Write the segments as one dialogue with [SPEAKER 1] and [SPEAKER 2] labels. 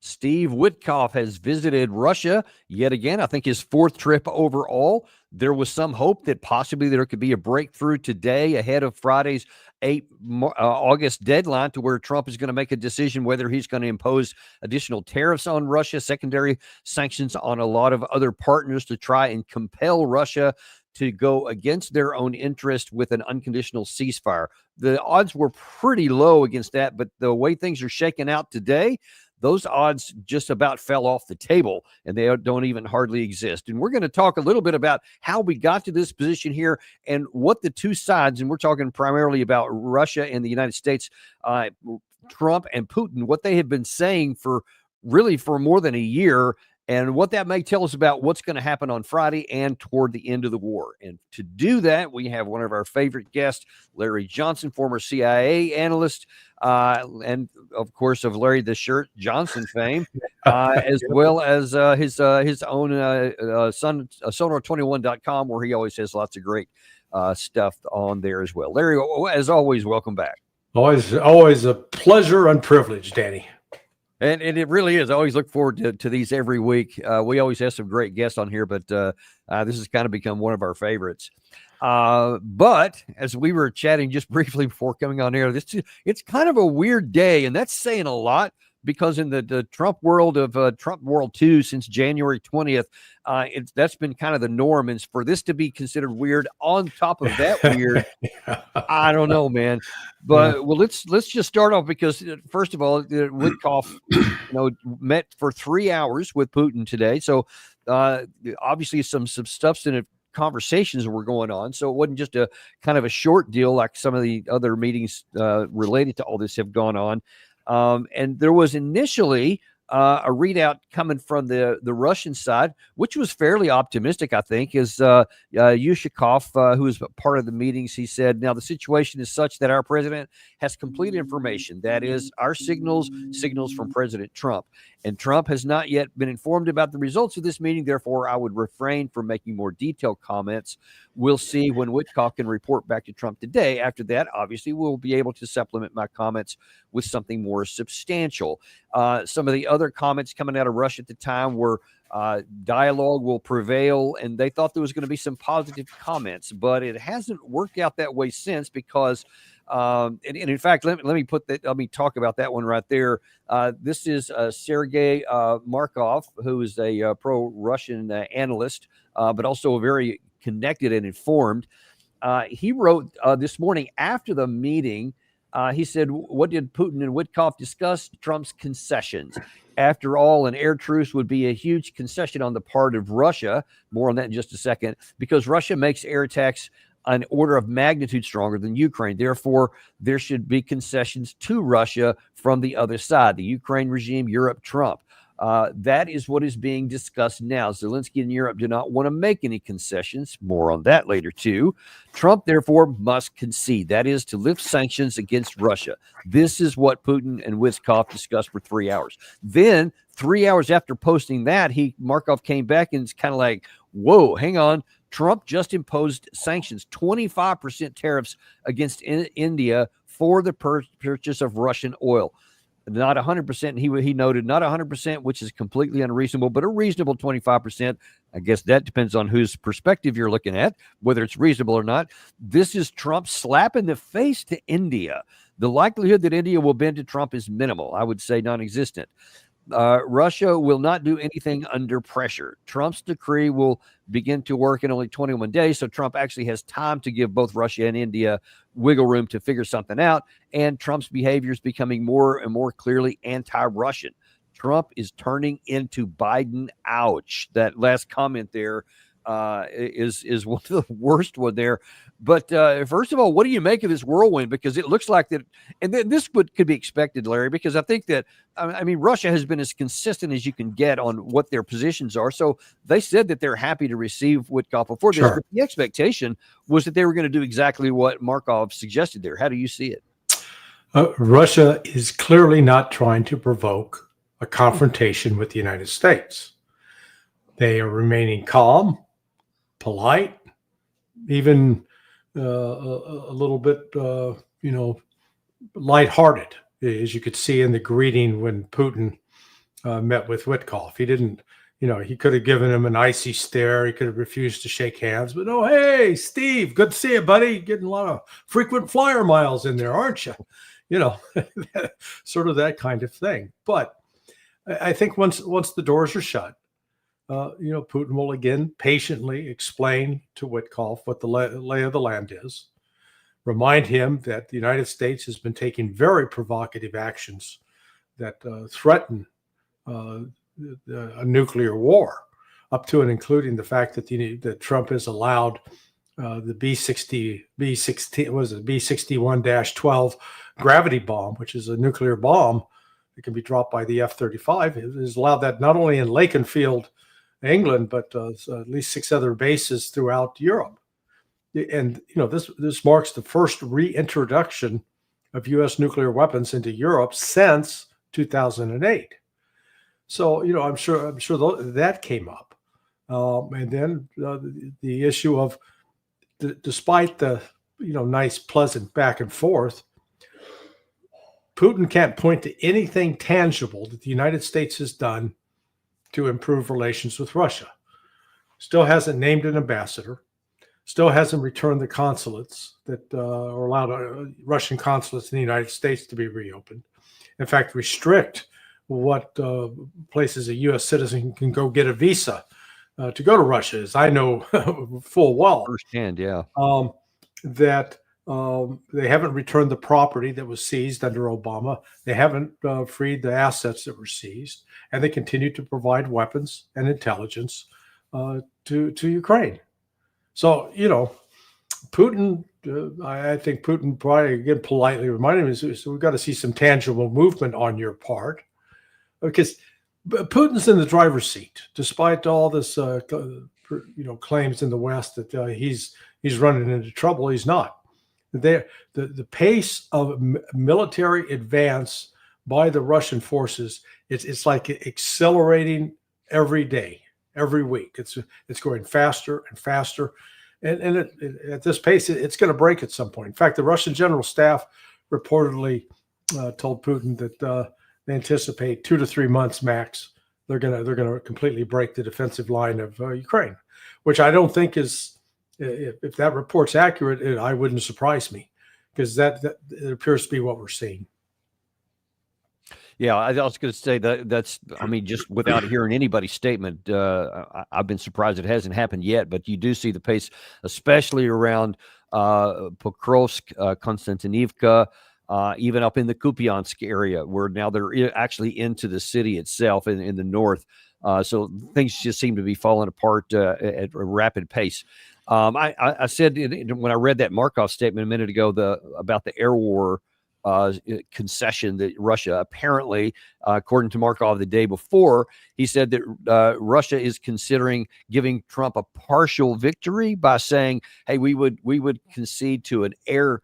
[SPEAKER 1] Steve Witkoff has visited Russia yet again. I think his fourth trip overall. There was some hope that possibly there could be a breakthrough today ahead of Friday's August deadline, to where Trump is going to make a decision whether he's going to impose additional tariffs on Russia, secondary sanctions on a lot of other partners to try and compel Russia to go against their own interest with an unconditional ceasefire. The odds were pretty low against that, but the way things are shaking out today, those odds just about fell off the table, and they don't even hardly exist. And we're going to talk a little bit about how we got to this position here and what the two sides, and we're talking primarily about Russia and the United States, Trump and Putin, what they have been saying for more than a year, and what that may tell us about what's going to happen on Friday and toward the end of the war. And to do that, we have one of our favorite guests, Larry Johnson, former CIA analyst, and of course of Larry the Shirt Johnson fame, as well as his own Sonar21.com, where he always has lots of great stuff on there as well. Larry, as always, welcome back.
[SPEAKER 2] Always a pleasure and privilege, Danny.
[SPEAKER 1] And it really is. I always look forward to these every week. We always have some great guests on here, but this has kind of become one of our favorites. But as we were chatting just briefly before coming on air, it's kind of a weird day, and that's saying a lot, because in the Trump world of Trump World 2 since January 20th, that's been kind of the norm. And for this to be considered weird on top of that weird, I don't know, man. But well, let's just start off, because first of all, Witkoff, met for 3 hours with Putin today. So obviously some substantive conversations were going on. So it wasn't just a kind of a short deal like some of the other meetings related to all this have gone on. And there was initially a readout coming from the Russian side, which was fairly optimistic, I think, is Yushakov, who was part of the meetings. He said, now the situation is such that our president has complete information. That is, our signals from President Trump. And Trump has not yet been informed about the results of this meeting. Therefore, I would refrain from making more detailed comments. We'll see when Witkoff can report back to Trump today. After that, obviously, we'll be able to supplement my comments with something more substantial. Some of the other comments coming out of Russia at the time were dialogue will prevail, and they thought there was going to be some positive comments, but it hasn't worked out that way since, because and in fact, let me talk about that one right there. This is Sergei Markov, who is a pro-Russian analyst, but also very connected and informed. He wrote this morning after the meeting. He said, what did Putin and Witkoff discuss? Trump's concessions. After all, an air truce would be a huge concession on the part of Russia. More on that in just a second, because Russia makes air attacks an order of magnitude stronger than Ukraine. Therefore, there should be concessions to Russia from the other side, the Ukraine regime, Europe, Trump. That is what is being discussed now. Zelensky and Europe do not want to make any concessions. More on that later, too. Trump, therefore, must concede. That is, to lift sanctions against Russia. This is what Putin and Witkoff discussed for 3 hours. Then, 3 hours after posting that, Markov came back and it's kind of like, whoa, hang on. Trump just imposed sanctions, 25% tariffs against India for the purchase of Russian oil. Not 100%. He noted not 100%, which is completely unreasonable, but a reasonable 25%. I guess that depends on whose perspective you're looking at, whether it's reasonable or not. This is Trump slap in the face to India. The likelihood that India will bend to Trump is minimal. I would say non-existent. Russia will not do anything under pressure. Trump's decree will begin to work in only 21 days, so Trump actually has time to give both Russia and India wiggle room to figure something out, and Trump's behavior is becoming more and more clearly anti-Russian. Trump is turning into Biden. Ouch. That last comment there is one of the worst one there. But first of all, what do you make of this whirlwind? Because it looks like that, and this could be expected, Larry, because I think that, I mean, Russia has been as consistent as you can get on what their positions are. So they said that they're happy to receive Witkoff before this, but the expectation was that they were going to do exactly what Markov suggested there. How do you see it?
[SPEAKER 2] Russia is clearly not trying to provoke a confrontation with the United States. They are remaining calm, polite, even a little bit, lighthearted, as you could see in the greeting when Putin met with Witkoff. He didn't, he could have given him an icy stare. He could have refused to shake hands. But oh, hey, Steve, good to see you, buddy. Getting a lot of frequent flyer miles in there, aren't you? Sort of that kind of thing. But I think once the doors are shut, Putin will again patiently explain to Witkoff what the lay of the land is, remind him that the United States has been taking very provocative actions that threaten a nuclear war, up to and including the fact that Trump has allowed the B61-12 gravity bomb, which is a nuclear bomb that can be dropped by the F-35, has allowed that not only in Lakenfield, England, but at least 6 other bases throughout Europe. And this marks the first reintroduction of U.S. nuclear weapons into Europe since 2008. So I'm sure that came up, and then the issue of despite the nice pleasant back and forth, Putin can't point to anything tangible that the United States has done to improve relations with Russia. Still hasn't named an ambassador. Still hasn't returned the consulates that or allowed Russian consulates in the United States to be reopened. In fact, restrict what places a U.S. citizen can go get a visa to go to Russia, as I know full well.
[SPEAKER 1] Firsthand, yeah.
[SPEAKER 2] That they haven't returned the property that was seized under Obama. They haven't freed the assets that were seized, and they continue to provide weapons and intelligence to Ukraine. So, Putin, I think Putin probably again politely reminded me, so we've got to see some tangible movement on your part, because Putin's in the driver's seat, despite all this, claims in the West that he's running into trouble. He's not. The pace of military advance by the Russian forces, it's like accelerating every day, every week. It's going faster and faster, and at this pace, it's going to break at some point. In fact, the Russian General Staff reportedly told Putin that they anticipate 2 to 3 months max. They're gonna completely break the defensive line of Ukraine, which I don't think is, if that report's accurate, I wouldn't surprise me, because that it appears to be what we're seeing.
[SPEAKER 1] Yeah, I was going to say that's, just without hearing anybody's statement, I've been surprised it hasn't happened yet, but you do see the pace, especially around Pokrovsk, Konstantinivka, even up in the Kupiansk area, where now they're actually into the city itself in the north. So things just seem to be falling apart at a rapid pace. I said when I read that Markov statement a minute ago about the air war concession that Russia apparently, according to Markov the day before, he said that Russia is considering giving Trump a partial victory by saying, hey, we would concede to an air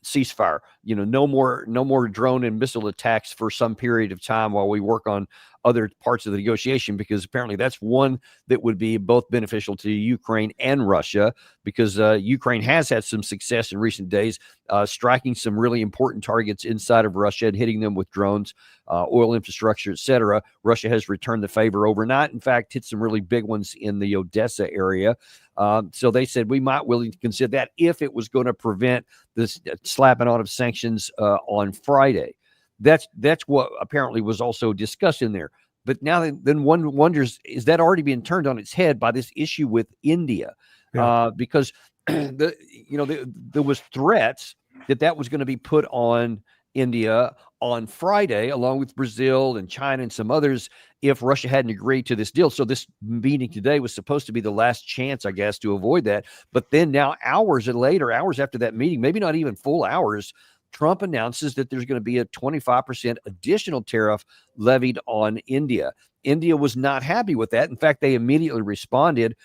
[SPEAKER 1] ceasefire, no more drone and missile attacks for some period of time while we work on other parts of the negotiation, because apparently that's one that would be both beneficial to Ukraine and Russia, because Ukraine has had some success in recent days striking some really important targets inside of Russia and hitting them with drones, oil infrastructure, etc. Russia has returned the favor overnight. In fact, hit some really big ones in the Odessa area. So they said we might willing to consider that if it was going to prevent this slapping on of sanctions on Friday. That's what apparently was also discussed in there. But now then one wonders, is that already being turned on its head by this issue with India? Yeah. Because there was threats that was going to be put on India on Friday, along with Brazil and China and some others, if Russia hadn't agreed to this deal. So this meeting today was supposed to be the last chance, I guess, to avoid that. But then now, hours after that meeting, maybe not even full hours, Trump announces that there's going to be a 25% additional tariff levied on India. India was not happy with that. In fact, they immediately responded.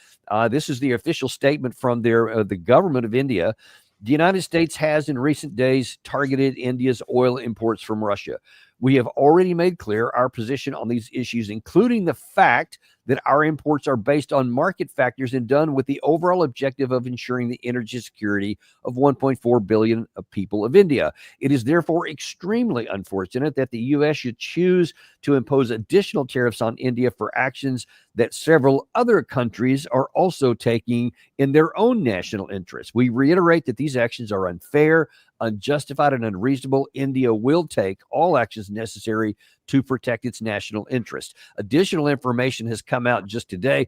[SPEAKER 1] This is the official statement from the government of India. The United States has in recent days targeted India's oil imports from Russia. We have already made clear our position on these issues, including the fact that our imports are based on market factors and done with the overall objective of ensuring the energy security of 1.4 billion people of India. It is therefore extremely unfortunate that the U.S. should choose to impose additional tariffs on India for actions that several other countries are also taking in their own national interests. We reiterate that these actions are unfair, unjustified, and unreasonable. India will take all actions necessary to protect its national interest. Additional information has come out just today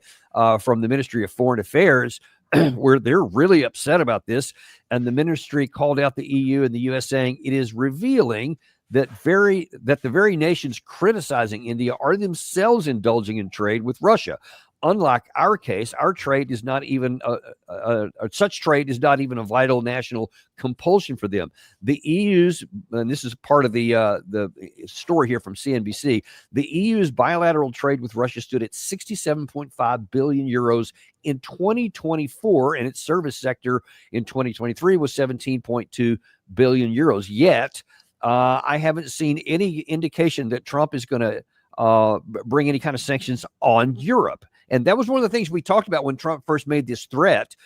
[SPEAKER 1] from the Ministry of Foreign Affairs where they're really upset about this. And the ministry called out the EU and the US, saying it is revealing that the very nations criticizing India are themselves indulging in trade with Russia. Unlike our case, our trade is not even such trade is not even a vital national compulsion for them. The EU's, and this is part of the story here from CNBC, the EU's bilateral trade with Russia stood at 67.5 billion euros in 2024, and its service sector in 2023 was 17.2 billion euros. Yet, I haven't seen any indication that Trump is going to bring any kind of sanctions on Europe. And that was one of the things we talked about when Trump first made this threat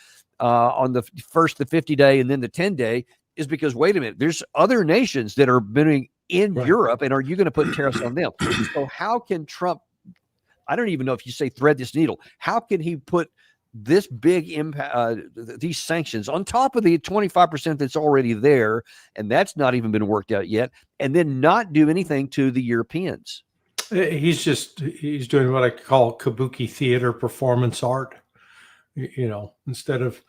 [SPEAKER 1] on the 50-day, and then the 10-day, is because, wait a minute, there's other nations that are bidding in Europe, and are you going to put tariffs on them? So how can Trump, I don't even know if you say thread this needle, how can he put this big impact, these sanctions on top of the 25% that's already there, and that's not even been worked out yet, and then not do anything to the Europeans?
[SPEAKER 2] He's doing what I call kabuki theater performance art. Instead of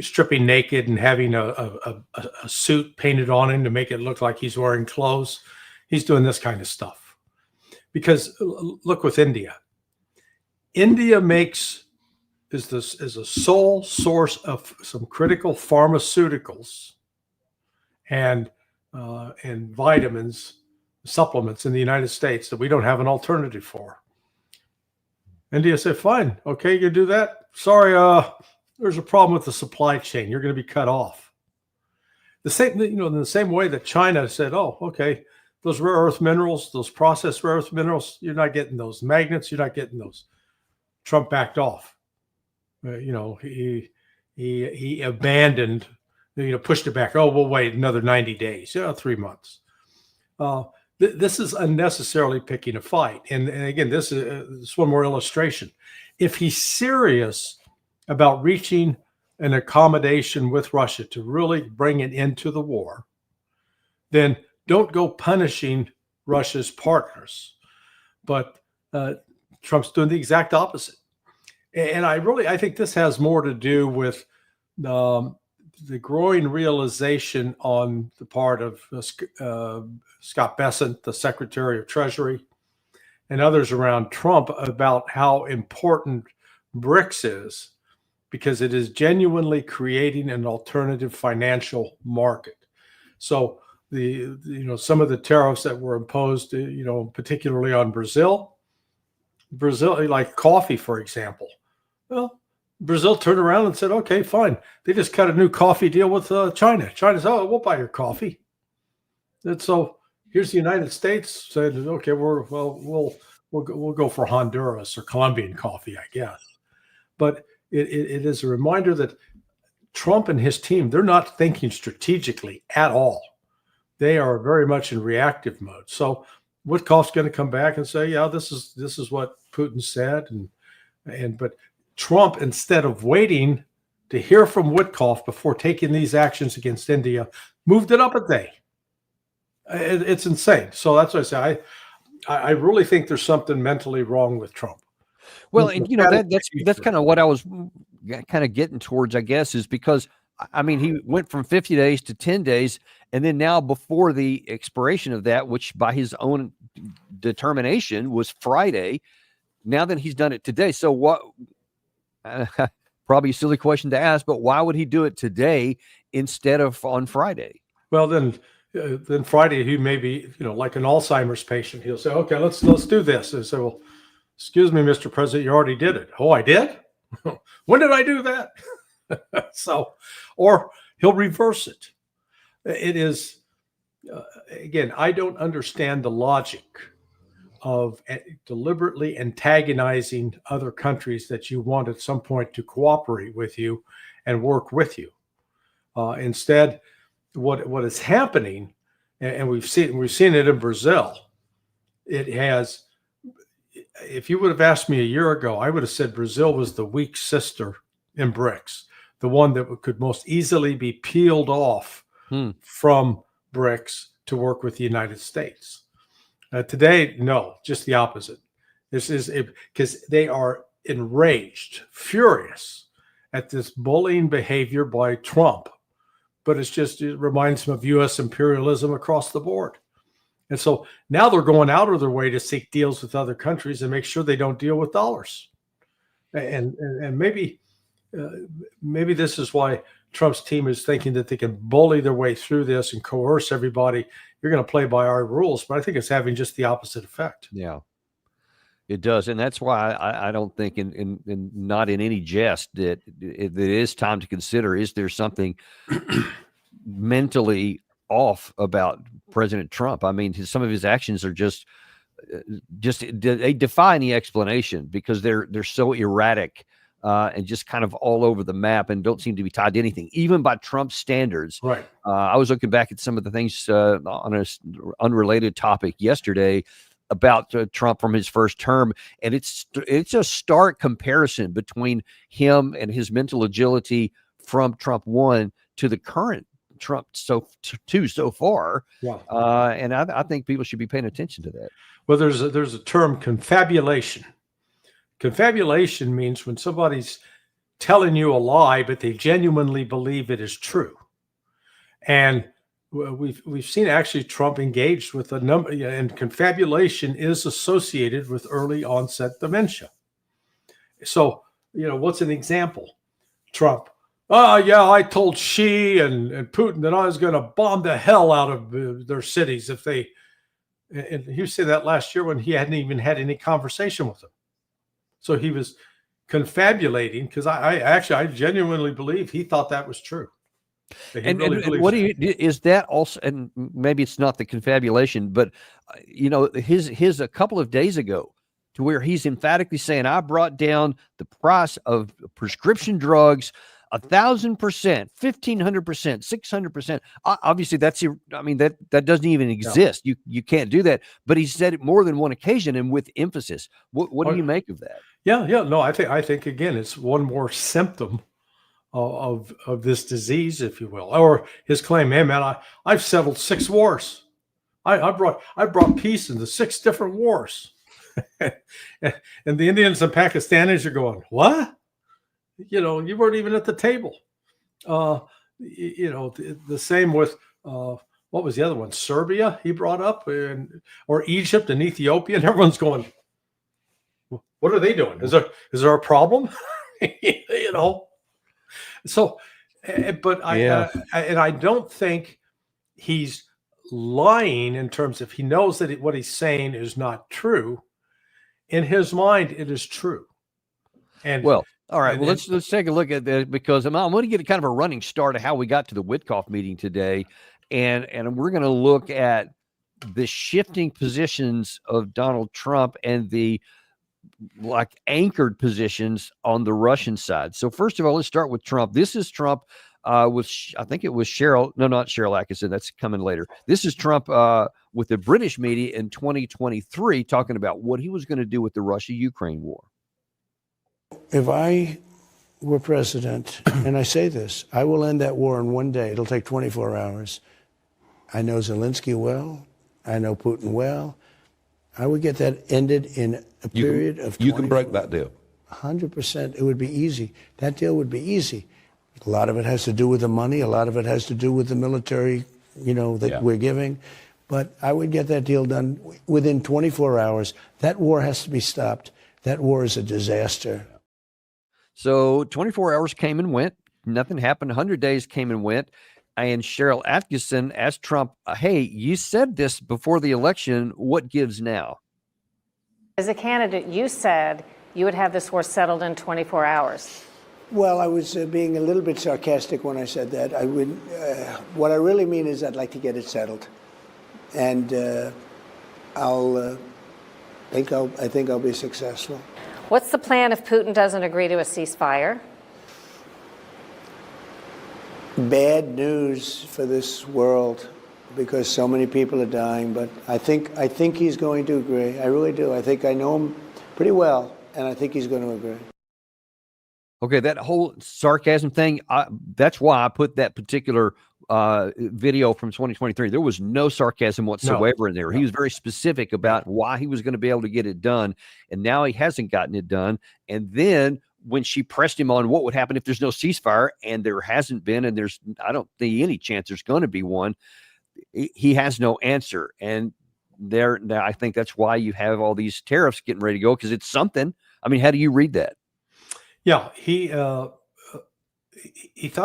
[SPEAKER 2] stripping naked and having a suit painted on him to make it look like he's wearing clothes, he's doing this kind of stuff. Because look with India. India is a sole source of some critical pharmaceuticals and vitamins, supplements in the United States that we don't have an alternative for. India said, fine, okay, you do that. Sorry, there's a problem with the supply chain. You're going to be cut off. The same, in the same way that China said, oh, okay, those rare earth minerals, those processed rare earth minerals, you're not getting those magnets, you're not getting those. Trump backed off. He abandoned, pushed it back. Oh, we'll wait another 90 days, 3 months. This is unnecessarily picking a fight. And again, this is one more illustration. If he's serious about reaching an accommodation with Russia to really bring it into the war, then don't go punishing Russia's partners. But Trump's doing the exact opposite. And I think this has more to do with the growing realization on the part of Scott Bessent, the Secretary of Treasury, and others around Trump about how important BRICS is, because it is genuinely creating an alternative financial market. So some of the tariffs that were imposed, particularly on Brazil, like coffee, for example. Well, Brazil turned around and said, okay, fine. They just cut a new coffee deal with China. China said, oh, we'll buy your coffee. And so here's the United States said, okay, we'll go for Honduras or Colombian coffee, I guess. But it is a reminder that Trump and his team, they're not thinking strategically at all. They are very much in reactive mode. So Witkoff's going to come back and say, yeah, this is what Putin said. But Trump, instead of waiting to hear from Witkoff before taking these actions against India, moved it up a day. It's insane. So that's what I say. I really think there's something mentally wrong with Trump.
[SPEAKER 1] Well, and that's kind of what I was kind of getting towards, I guess, is because, I mean, he went from 50 days to 10 days, and then now before the expiration of that, which by his own determination was Friday, now that he's done it today. So what? Probably a silly question to ask, but why would he do it today instead of on Friday?
[SPEAKER 2] Well, then Friday he may be, like an Alzheimer's patient. He'll say, "Okay, let's do this." And say, "Well, excuse me, Mr. President, you already did it." "Oh, I did? When did I do that?" Or he'll reverse it. It is again, I don't understand the logic of deliberately antagonizing other countries that you want at some point to cooperate with you and work with you. Instead, what is happening, and we've seen it in Brazil. It has. If you would have asked me a year ago, I would have said Brazil was the weak sister in BRICS, the one that could most easily be peeled off from BRICS to work with the United States. Today, no, just the opposite. This is because they are enraged, furious at this bullying behavior by Trump. But it reminds them of U.S. imperialism across the board. And so now they're going out of their way to seek deals with other countries and make sure they don't deal with dollars. And maybe this is why Trump's team is thinking that they can bully their way through this and coerce everybody. You're going to play by our rules, but I think it's having just the opposite effect.
[SPEAKER 1] Yeah, it does, and that's why I don't think, in not in any jest, that it is time to consider: is there something mentally off about President Trump? I mean, some of his actions are just they defy any explanation because they're so erratic. And just kind of all over the map and don't seem to be tied to anything, even by Trump's standards.
[SPEAKER 2] Right.
[SPEAKER 1] I was looking back at some of the things on an unrelated topic yesterday about Trump from his first term, and it's a stark comparison between him and his mental agility from Trump 1 to the current Trump so far.
[SPEAKER 2] Wow.
[SPEAKER 1] And I think people should be paying attention to that.
[SPEAKER 2] Well, there's a term, confabulation. Confabulation means when somebody's telling you a lie, but they genuinely believe it is true. And we've seen actually Trump engaged with a number, and confabulation is associated with early onset dementia. So, what's an example? Trump, I told Xi and Putin that I was going to bomb the hell out of their cities if they, and he said that last year when he hadn't even had any conversation with them. So he was confabulating because I genuinely believe he thought that was true.
[SPEAKER 1] And what is that also? And maybe it's not the confabulation, but his a couple of days ago, to where he's emphatically saying, "I brought down the price of prescription drugs 1,000%, 1,500%, 600%." Obviously, that doesn't even exist. No. You can't do that. But he said it more than one occasion and with emphasis. What do you make of that?
[SPEAKER 2] Yeah. No, I think again, it's one more symptom of this disease, if you will, or his claim. Hey, man, I've settled 6 wars. I brought peace into 6 different wars, and the Indians and Pakistanis are going, what? You weren't even at the table. The same with what was the other one? Serbia he brought up, or Egypt and Ethiopia, and everyone's going, what are they doing? Is there a problem? So, but I don't think he's lying in terms of he knows that what he's saying is not true. In his mind, it is true. And
[SPEAKER 1] well. All right. Well, let's take a look at that, because I'm going to get kind of a running start of how we got to the Witkoff meeting today, and we're going to look at the shifting positions of Donald Trump and the anchored positions on the Russian side. So first of all, let's start with Trump. This is Trump with I think it was Cheryl. No, not Cheryl Atkinson. That's coming later. This is Trump with the British media in 2023 talking about what he was going to do with the Russia-Ukraine war.
[SPEAKER 3] If I were president, and I say this, I will end that war in one day. It'll take 24 hours. I know Zelensky well. I know Putin well. I would get that ended in a period of 24.
[SPEAKER 4] You can break that deal.
[SPEAKER 3] 100%. It would be easy. That deal would be easy. A lot of it has to do with the money. A lot of it has to do with the military, we're giving. But I would get that deal done within 24 hours. That war has to be stopped. That war is a disaster.
[SPEAKER 1] So 24 hours came and went. Nothing happened. 100 days came and went. And Cheryl Atkinson asked Trump, hey, you said this before the election. What gives now?
[SPEAKER 5] As a candidate, you said you would have this war settled in 24 hours.
[SPEAKER 3] Well, I was being a little bit sarcastic when I said that. I would. What I really mean is I'd like to get it settled. And I'll I think I'll be successful.
[SPEAKER 5] What's the plan if Putin doesn't agree to a ceasefire?
[SPEAKER 3] Bad news for this world because so many people are dying. But I think he's going to agree. I really do. I think I know him pretty well, and I think he's going to agree.
[SPEAKER 1] Okay, that whole sarcasm thing, that's why I put that particular video from 2023. There was no sarcasm whatsoever in there. He was very specific about why he was going to be able to get it done, and now he hasn't gotten it done. And then when she pressed him on what would happen if there's no ceasefire, and there hasn't been, and I don't see any chance there's going to be one, he has no answer. And I think that's why you have all these tariffs getting ready to go, because it's something. I mean, how do you read that?
[SPEAKER 2] Yeah, he thought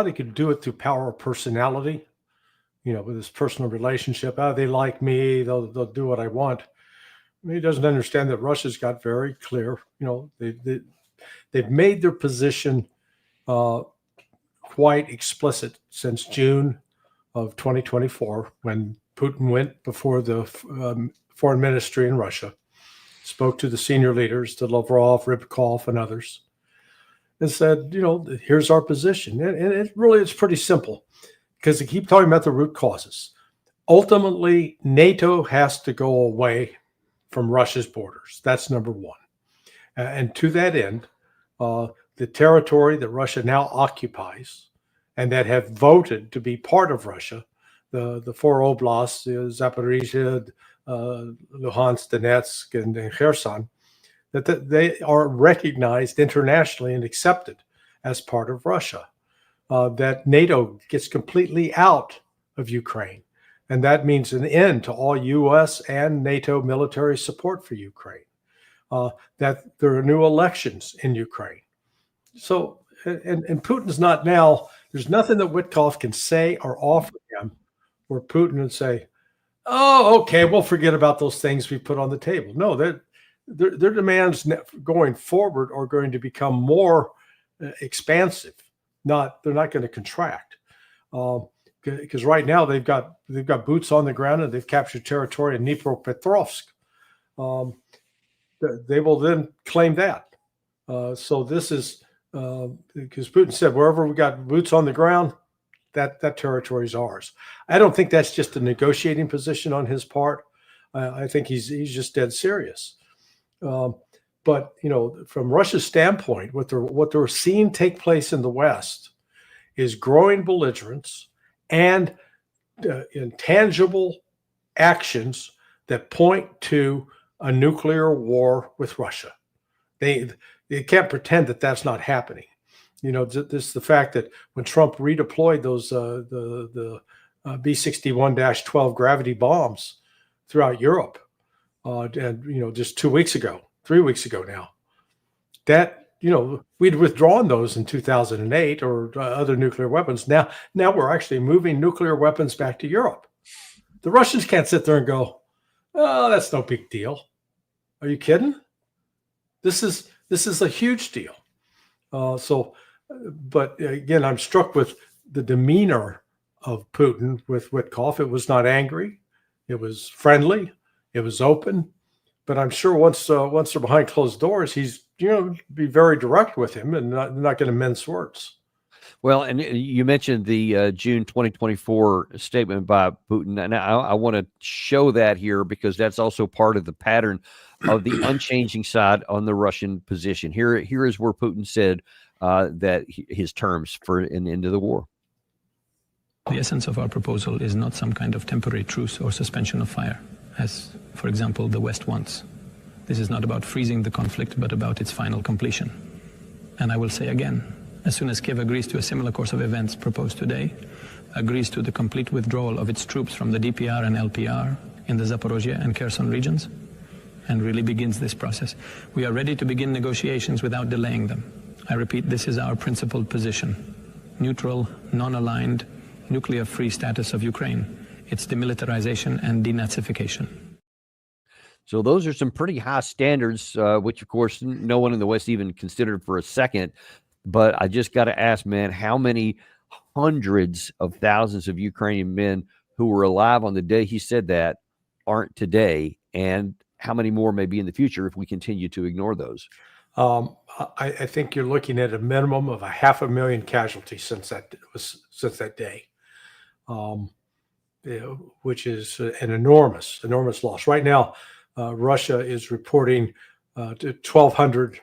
[SPEAKER 2] he could do it through power of personality, with his personal relationship. Oh, they like me, they'll do what I want. I mean, he doesn't understand that Russia's got very clear, they've made their position quite explicit since June of 2024, when Putin went before the foreign ministry in Russia, spoke to the senior leaders, to Lavrov, Witkoff, and others, and said, here's our position. And it's pretty simple, because they keep talking about the root causes. Ultimately, NATO has to go away from Russia's borders. That's number one. And to that end, the territory that Russia now occupies and that have voted to be part of Russia, the four oblasts, Zaporizhia, Luhansk, Donetsk, and Kherson, that they are recognized internationally and accepted as part of Russia, that NATO gets completely out of Ukraine. And that means an end to all U.S. and NATO military support for Ukraine, that there are new elections in Ukraine. So, and Putin's not now, there's nothing that Witkoff can say or offer him where Putin would say, oh, okay, we'll forget about those things we put on the table. No, their demands going forward are going to become more expansive. They're not going to contract, because right now they've got boots on the ground, and they've captured territory in Dnipropetrovsk. They will then claim that. So this is because Putin said, wherever we got boots on the ground, that territory is ours. I don't think that's just a negotiating position on his part. I think he's just dead serious. But from Russia's standpoint, what they're seeing take place in the West is growing belligerence and intangible actions that point to a nuclear war with Russia. They can't pretend that that's not happening. This the fact that when Trump redeployed those the B-61-12 gravity bombs throughout Europe, and just 3 weeks ago now, that we'd withdrawn those in 2008 or other nuclear weapons. Now we're actually moving nuclear weapons back to Europe. The Russians can't sit there and go, oh, that's no big deal. Are you kidding? This is a huge deal. But again, I'm struck with the demeanor of Putin with Witkoff. It was not angry. It was friendly. It was open. But I'm sure once they're behind closed doors, he's be very direct with him and not going to mince words.
[SPEAKER 1] Well, and you mentioned the June 2024 statement by Putin, and I want to show that here because that's also part of the pattern of the unchanging side on the Russian position. Here is where Putin said that his terms for an end to the war.
[SPEAKER 4] The essence of our proposal is not some kind of temporary truce or suspension of fire, as, for example, the West wants. This is not about freezing the conflict, but about its final completion. And I will say again, as soon as Kiev agrees to a similar course of events proposed today, agrees to the complete withdrawal of its troops from the DPR and LPR in the Zaporozhye and Kherson regions, and really begins this process, we are ready to begin negotiations without delaying them. I repeat, this is our principled position. Neutral, non-aligned, nuclear-free status of Ukraine, its demilitarization and denazification.
[SPEAKER 1] So those are some pretty high standards, which, of course, no one in the West even considered for a second. But I just got to ask, man, how many hundreds of thousands of Ukrainian men who were alive on the day he said that aren't today? And how many more may be in the future if we continue to ignore those?
[SPEAKER 2] I think you're looking at a minimum of 500,000 casualties since that day, which is an enormous loss. Right now, Russia is reporting 1,200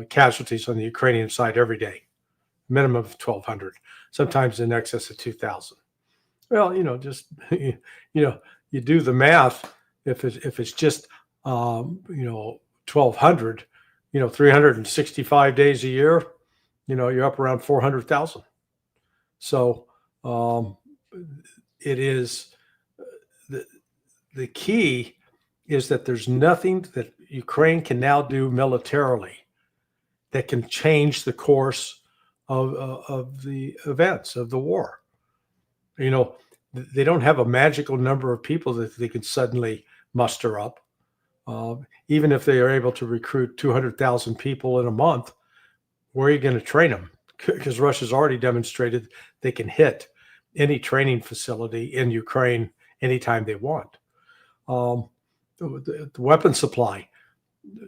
[SPEAKER 2] casualties on the Ukrainian side every day, minimum of 1,200, sometimes in excess of 2,000. Well, you do the math. If it's just 1,200, 365 days a year, you're up around 400,000. So it is the key is that there's nothing that Ukraine can now do militarily that can change the course of the events of the war. They don't have a magical number of people that they can suddenly muster up. Even if they are able to recruit 200,000 people in a month, where are you going to train them? Because Russia's already demonstrated they can hit any training facility in Ukraine anytime they want. The weapon supply,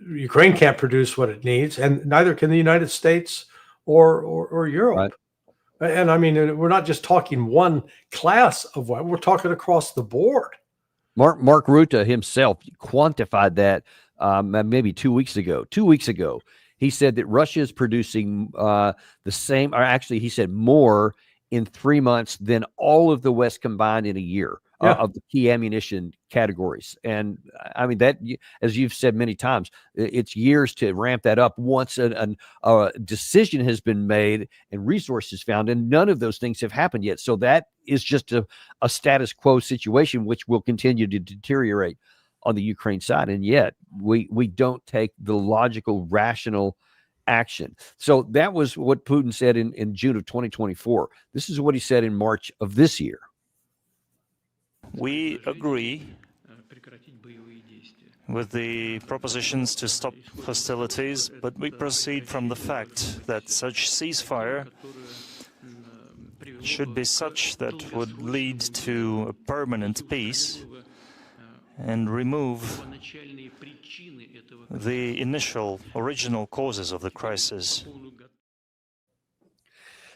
[SPEAKER 2] Ukraine can't produce what it needs, and neither can the United States or Europe.
[SPEAKER 1] Right.
[SPEAKER 2] And I mean, we're not just talking one class of weapon; we're talking across the board.
[SPEAKER 1] Mark Rutte himself quantified that maybe 2 weeks ago. 2 weeks ago, he said that Russia is producing the same, or actually, he said more in 3 months than all of the West combined in a year of the key ammunition categories. And I mean, that, as you've said many times, it's years to ramp that up once a decision has been made and resources found, and none of those things have happened yet. So that is just a status quo situation, which will continue to deteriorate on the Ukraine side. And yet we don't take the logical, rational action. So that was what Putin said in June of 2024. This is what he said in March of this year.
[SPEAKER 6] We agree with the propositions to stop hostilities, but we proceed from the fact that such ceasefire should be such that would lead to a permanent peace and remove the original causes of the crisis.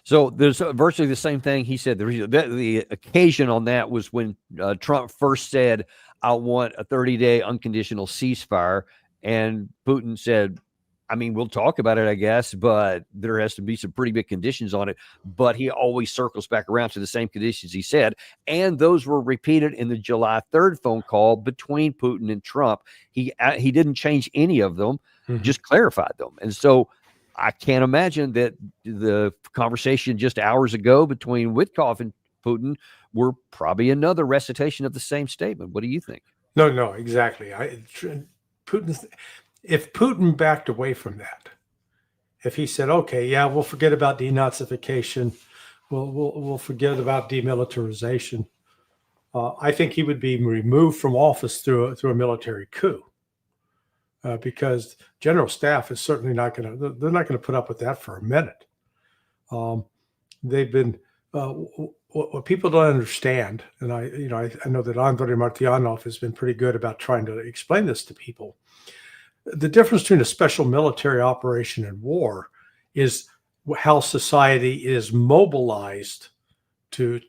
[SPEAKER 1] So there's virtually the same thing he said. The occasion on that was when Trump first said, I want a 30-day unconditional ceasefire. And Putin said, I mean, we'll talk about it, I guess, but there has to be some pretty big conditions on it. But he always circles back around to the same conditions he said. And those were repeated in the July 3rd phone call between Putin and Trump. He didn't change any of them, just clarified them. And so I can't imagine that the conversation just hours ago between Witkoff and Putin were probably another recitation of the same statement. What do you think?
[SPEAKER 2] No, exactly. If Putin backed away from that, if he said, "Okay, yeah, we'll forget about denazification, we'll forget about demilitarization," I think he would be removed from office through a military coup. Because general staff is certainly not going to, they're not going to put up with that for a minute. They've been, what people don't understand, and I know that Andrei Martyanov has been pretty good about trying to explain this to people. The difference between a special military operation and war is how society is mobilized to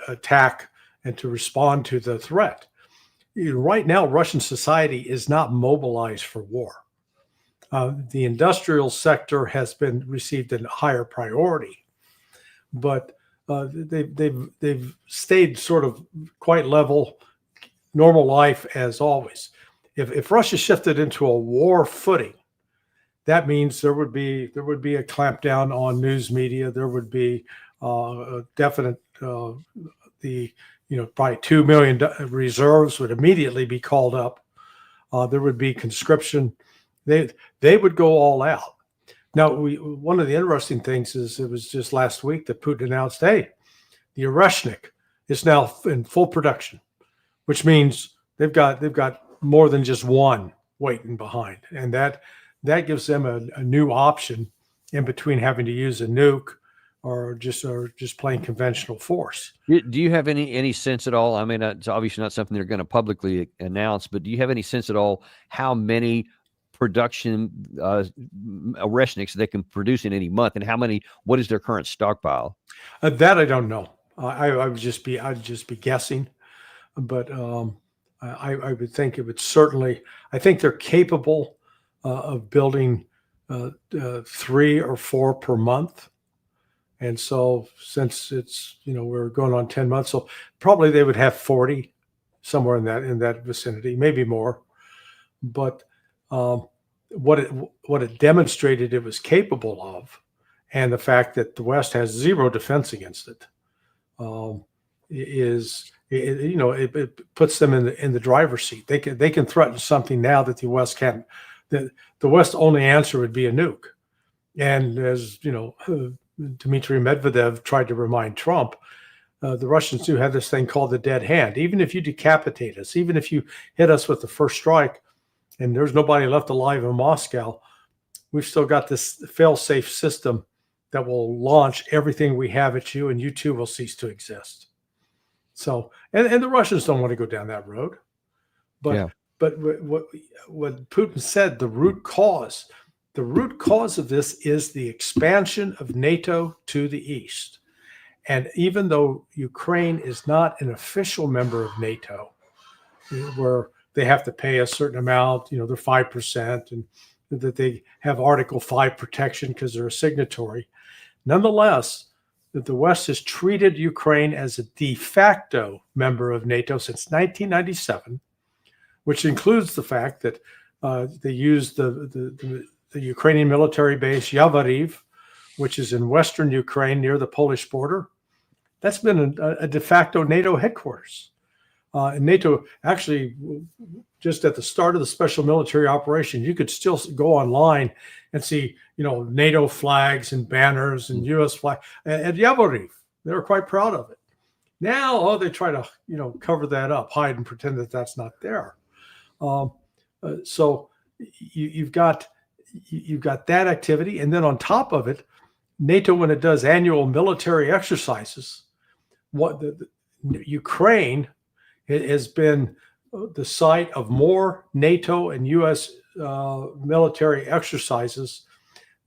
[SPEAKER 2] attack and to respond to the threat. Right now, Russian society is not mobilized for war. The industrial sector has been received a higher priority, but they've stayed sort of quite level, normal life as always. If Russia shifted into a war footing, that means there would be a clampdown on news media. There would be a definite probably 2 million reserves would immediately be called up. There would be conscription. They would go all out. Now, one of the interesting things is it was just last week that Putin announced, hey, the Oreshnik is now in full production, which means they've got more than just one waiting behind, and that gives them a new option in between having to use a nuke are just plain conventional force.
[SPEAKER 1] Do you have any sense at all? I mean, it's obviously not something they're going to publicly announce, but do you have any sense at all how many production Oreshniks they can produce in any month, and what is their current stockpile?
[SPEAKER 2] That I don't know. I'd just be guessing, but I would think it would certainly. I think they're capable of building 3 or 4 per month. And so since it's, we're going on 10 months, so probably they would have 40 somewhere in that vicinity, maybe more. But what it demonstrated it was capable of, and the fact that the West has zero defense against it, it puts them in the driver's seat. They can threaten something now that the West can't. The West's only answer would be a nuke. And as Dmitry Medvedev tried to remind Trump, the Russians do have this thing called the dead hand. Even if you decapitate us, even if you hit us with the first strike and there's nobody left alive in Moscow, we've still got this fail-safe system that will launch everything we have at you, and you too will cease to exist. So, and the Russians don't want to go down that road. But
[SPEAKER 1] yeah.
[SPEAKER 2] But what Putin said, the root cause of this is the expansion of NATO to the east. And even though Ukraine is not an official member of NATO, where they have to pay a certain amount, they're 5%, and that they have Article 5 protection because they're a signatory, nonetheless, that the West has treated Ukraine as a de facto member of NATO since 1997, which includes the fact that they used the Ukrainian military base Yavoriv, which is in western Ukraine near the Polish border. That's been a de facto NATO headquarters. And NATO actually, just at the start of the special military operation, you could still go online and see, NATO flags and banners and U.S. flag at Yavoriv. They were quite proud of it. Now, they try to, cover that up, hide and pretend that that's not there. So you've got that activity, and then on top of it, NATO, when it does annual military exercises, Ukraine has been the site of more NATO and U.S. Military exercises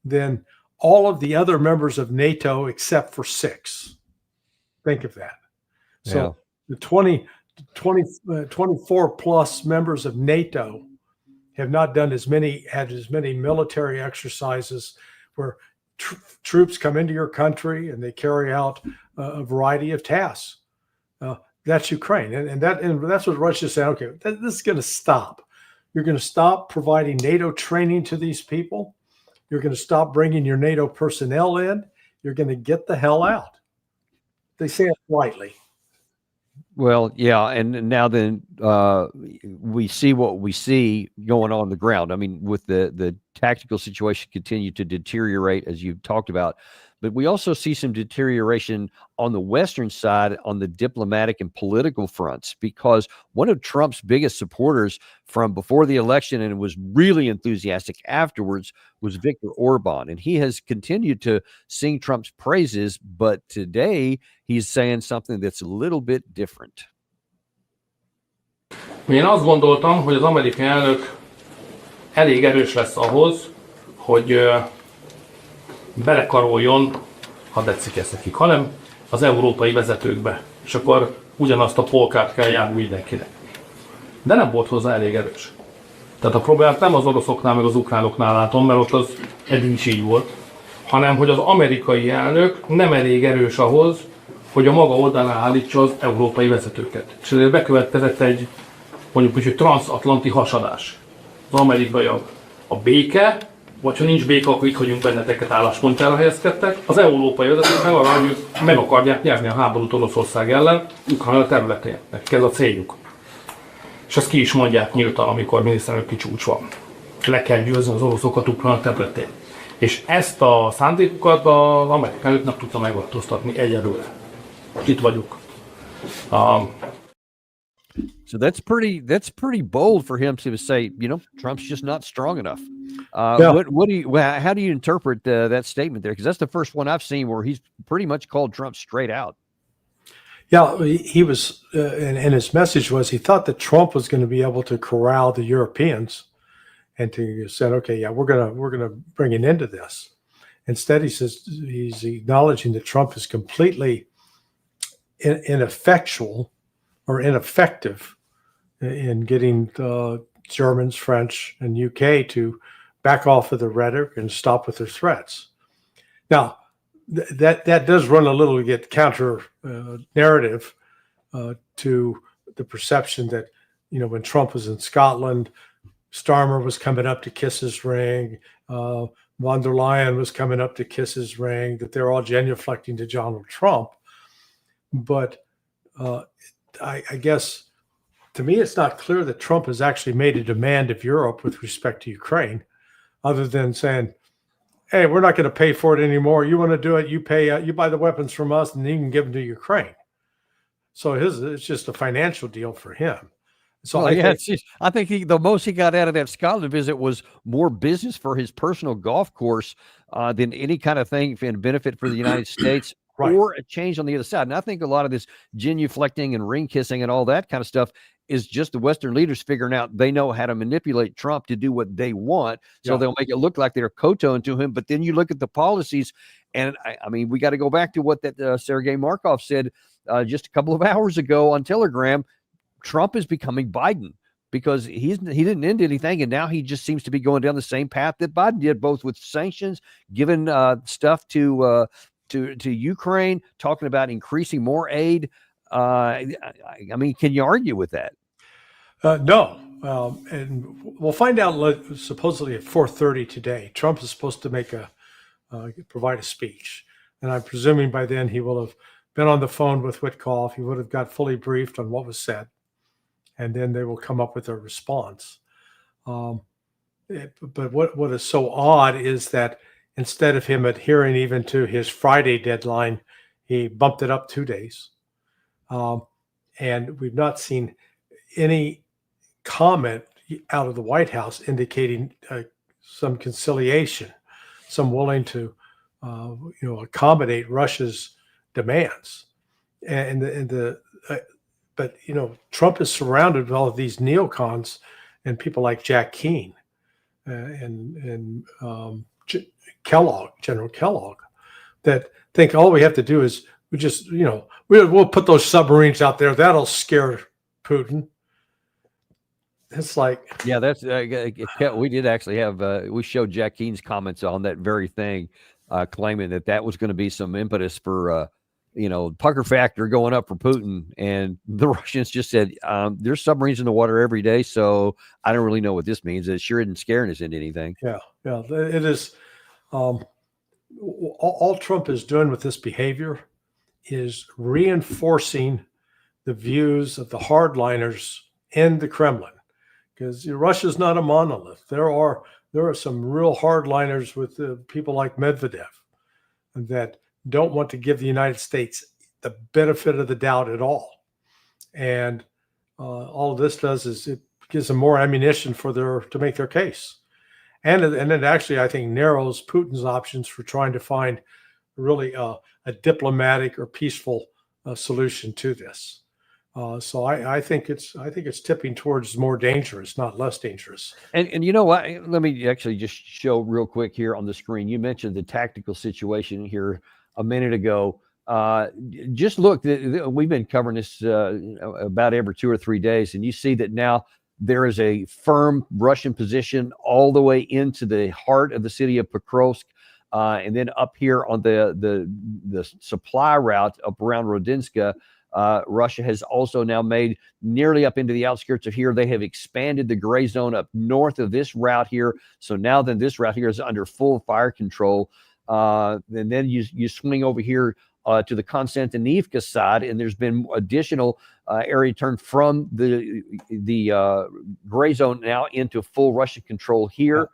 [SPEAKER 2] than all of the other members of NATO except for 6. Think of that. So the 24 plus members of NATO have not done as many military exercises where troops come into your country and they carry out a variety of tasks. That's Ukraine, and that's what Russia's saying. Okay, this is going to stop. You're going to stop providing NATO training to these people. You're going to stop bringing your NATO personnel in. You're going to get the hell out. They say it lightly.
[SPEAKER 1] Well, yeah, and now then we see what we see going on the ground. I mean, with the tactical situation continue to deteriorate, as you've talked about, but we also see some deterioration on the Western side on the diplomatic and political fronts, because one of Trump's biggest supporters from before the election, and was really enthusiastic afterwards, was Viktor Orban. And he has continued to sing Trump's praises, but today he's saying something that's a little bit different.
[SPEAKER 7] Én azt gondoltam, hogy az amerikai elnök elég erős lesz ahhoz, hogy belekaroljon, ha tetszik ezt nekik, hanem az európai vezetőkbe. És akkor ugyanazt a polkárt kell járni mindenkinek. De nem volt hozzá elég erős. Tehát a problémát nem az oroszoknál, meg az ukránoknál látom, mert ott az eddig is így volt, hanem hogy az amerikai elnök nem elég erős ahhoz, hogy a maga oldalán állítsa az európai vezetőket. És ezért bekövetkezett egy, mondjuk úgy, hogy transatlanti hasadás. Az amerikai a béke, vagy ha nincs béke, akkor itt hagyunk benneteket álláspontjára helyezkedtek. Az európai vezetők meg arra, hogy meg akarják nyerni a háborút Oroszország ellen, Ukrajna területén. Nekik ez a céljuk. És ezt ki is mondják nyíltan, amikor miniszterelnöki csúcs van. Le kell győzni az oroszokat Ukrajna területén. És ezt a szándékukat az amerikai elnök nem tudta megváltoztatni egyelőre. Itt vagyok.
[SPEAKER 1] So that's pretty bold for him to say, Trump's just not strong enough. How do you interpret that statement there? Because that's the first one I've seen where he's pretty much called Trump straight out.
[SPEAKER 2] Yeah, he was, and his message was he thought that Trump was going to be able to corral the Europeans, and to said, okay, yeah, we're gonna bring an end to this. Instead, he says he's acknowledging that Trump is completely ineffectual or ineffective in getting the Germans, French, and UK to back off of the rhetoric and stop with their threats. Now, that does run a little get counter narrative to the perception that, when Trump was in Scotland, Starmer was coming up to kiss his ring, von der Leyen was coming up to kiss his ring, that they're all genuflecting to Donald Trump. But I guess, to me, it's not clear that Trump has actually made a demand of Europe with respect to Ukraine, other than saying, hey, we're not going to pay for it anymore. You want to do it, you pay, you buy the weapons from us, and then you can give them to Ukraine. So it's just a financial deal for him. So
[SPEAKER 1] I think the most he got out of that Scotland visit was more business for his personal golf course than any kind of thing and benefit for the United States. Right. Or a change on the other side. And I think a lot of this genuflecting and ring kissing and all that kind of stuff is just the Western leaders figuring out they know how to manipulate Trump to do what they want. So they'll make it look like they're kowtowing to him. But then you look at the policies, and I mean, we got to go back to what that Sergei Markov said just a couple of hours ago on Telegram. Trump is becoming Biden because he didn't end anything, and now he just seems to be going down the same path that Biden did, both with sanctions, giving stuff to Ukraine, talking about increasing more aid. I mean, can you argue with that?
[SPEAKER 2] No. And we'll find out supposedly at 4:30 today. Trump is supposed to provide a speech. And I'm presuming by then he will have been on the phone with Witkoff. He would have got fully briefed on what was said. And then they will come up with a response. But what is so odd is that instead of him adhering even to his Friday deadline, he bumped it up 2 days. And we've not seen any comment out of the White House indicating some conciliation, some willing to accommodate Russia's demands. But Trump is surrounded with all of these neocons and people like Jack Keane and General Kellogg, that think all we have to do is we'll put those submarines out there. That'll scare Putin. It's like,
[SPEAKER 1] yeah, that's we did actually have we showed Jack Keane's comments on that very thing, claiming that was going to be some impetus for pucker factor going up for Putin, and the Russians just said there's submarines in the water every day, so I don't really know what this means. It sure isn't scaring us into anything.
[SPEAKER 2] Yeah, it is. All Trump is doing with this behavior is reinforcing the views of the hardliners in the Kremlin, because Russia's not a monolith. There are some real hardliners with people like Medvedev that don't want to give the United States the benefit of the doubt at all. And all this does is it gives them more ammunition to make their case. And it actually, I think, narrows Putin's options for trying to find really a diplomatic or peaceful solution to this. So I think it's tipping towards more dangerous, not less dangerous.
[SPEAKER 1] And you know what? Let me actually just show real quick here on the screen. You mentioned the tactical situation here a minute ago. Just look, we've been covering this about every 2 or 3 days, and you see that now there is a firm Russian position all the way into the heart of the city of Pokrovsk, and then up here on the supply route up around Rodinska. Russia has also now made nearly up into the outskirts of here. They have expanded the gray zone up north of this route here. So now then this route here is under full fire control. And then you swing over here to the Konstantinivka side, and there's been additional area turned from the gray zone now into full Russian control here.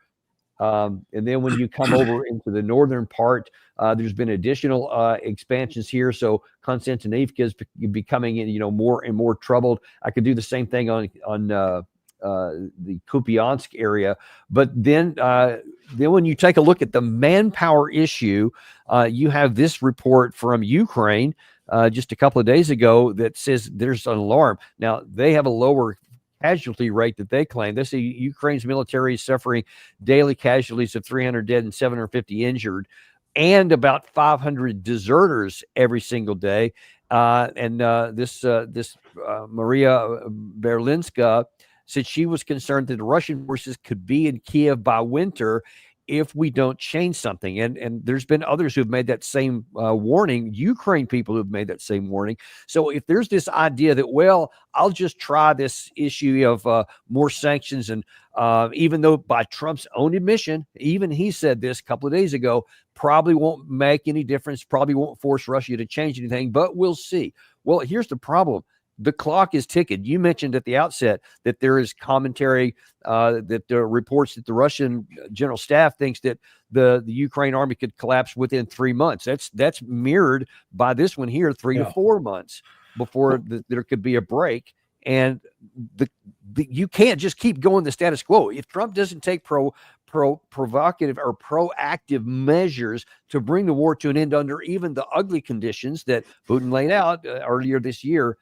[SPEAKER 1] And then when you come over into the northern part There's been additional expansions here, so Constantinople is becoming, more and more troubled. I could do the same thing on the Kupiansk area, but then when you take a look at the manpower issue, you have this report from Ukraine just a couple of days ago that says there's an alarm. Now, they have a lower casualty rate that they claim. They say Ukraine's military is suffering daily casualties of 300 dead and 750 injured, and about 500 deserters every single day. This Maria Berlinska said she was concerned that the Russian forces could be in Kiev by winter if we don't change something. And there's been others who've made that same warning, Ukraine people who've made that same warning. So if there's this idea that, well, I'll just try this issue of more sanctions, and even though by Trump's own admission, even he said this a couple of days ago, probably won't make any difference, probably won't force Russia to change anything, but we'll see. Well, here's the problem. The clock is ticking. You mentioned at the outset that there is commentary that reports that the Russian general staff thinks that the Ukraine army could collapse within 3 months. That's mirrored by this one here, 3 to 4 months before there could be a break. And you can't just keep going the status quo. If Trump doesn't take provocative or proactive measures to bring the war to an end under even the ugly conditions that Putin laid out earlier this year,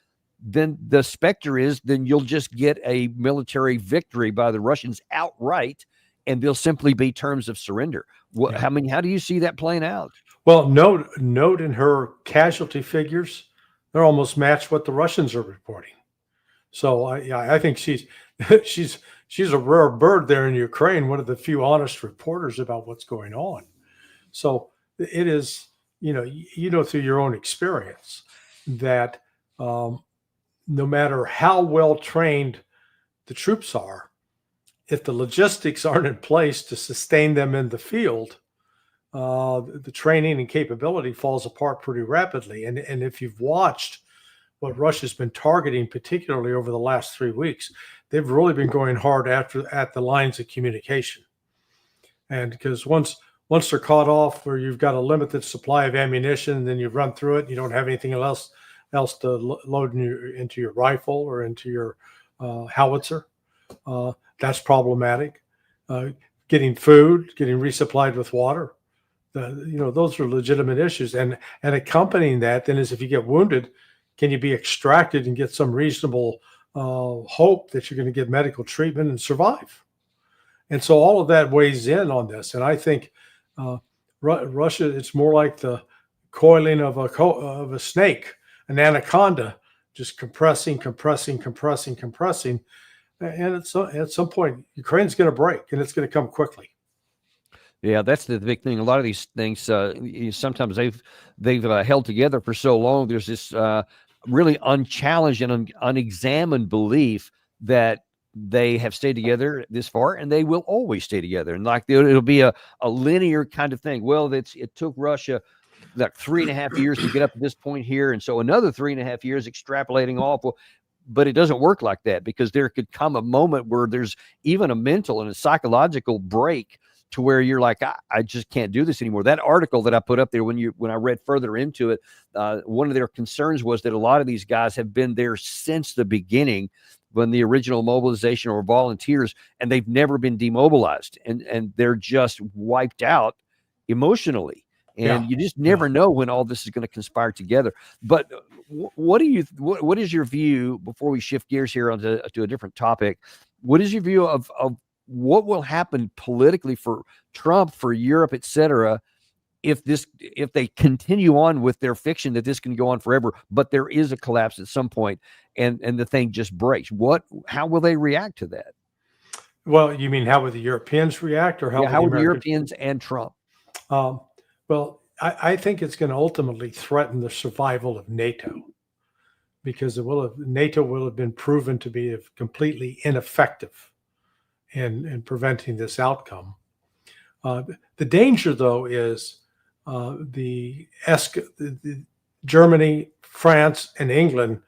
[SPEAKER 1] then the specter is then you'll just get a military victory by the Russians outright, and they'll simply be terms of surrender. How do you see that playing out?
[SPEAKER 2] Well, note in her casualty figures, they're almost matched what the Russians are reporting. So I think she's a rare bird there in Ukraine, one of the few honest reporters about what's going on. So it is, through your own experience that no matter how well trained the troops are, if the logistics aren't in place to sustain them in the field, the training and capability falls apart pretty rapidly. And if you've watched what Russia's been targeting, particularly over the last 3 weeks, they've really been going hard at the lines of communication. And because once they're caught off where you've got a limited supply of ammunition, and then you run through it, you don't have anything else to load into your rifle or into your howitzer. That's problematic. Getting food, getting resupplied with water, those are legitimate issues. And accompanying that then is if you get wounded, can you be extracted and get some reasonable hope that you're going to get medical treatment and survive? And so all of that weighs in on this. And I think Russia, it's more like the coiling of a snake, an anaconda, just compressing. And at some point, Ukraine's going to break, and it's going to come quickly.
[SPEAKER 1] Yeah, that's the big thing. A lot of these things, sometimes they've held together for so long. There's this really unchallenged and unexamined belief that they have stayed together this far, and they will always stay together. And like it'll be a linear kind of thing. Well, it took Russia like 3.5 years to get up to this point here, and so another 3.5 years extrapolating off. Well, but it doesn't work like that, because there could come a moment where there's even a mental and a psychological break to where you're like, I just can't do this anymore. That article that I put up there, when I read further into it, one of their concerns was that a lot of these guys have been there since the beginning, when the original mobilization or volunteers, and they've never been demobilized, and they're just wiped out emotionally. And you just never know when all this is going to conspire together. But what is your view, before we shift gears here onto a different topic? What is your view of what will happen politically for Trump, for Europe, et cetera, if they continue on with their fiction that this can go on forever, but there is a collapse at some point and the thing just breaks? How will they react to that?
[SPEAKER 2] Well, you mean how would the Europeans react, or how
[SPEAKER 1] would the Europeans and Trump?
[SPEAKER 2] Well, I think it's going to ultimately threaten the survival of NATO, because NATO will have been proven to be completely ineffective in preventing this outcome. The danger, though, is the Germany, France, and England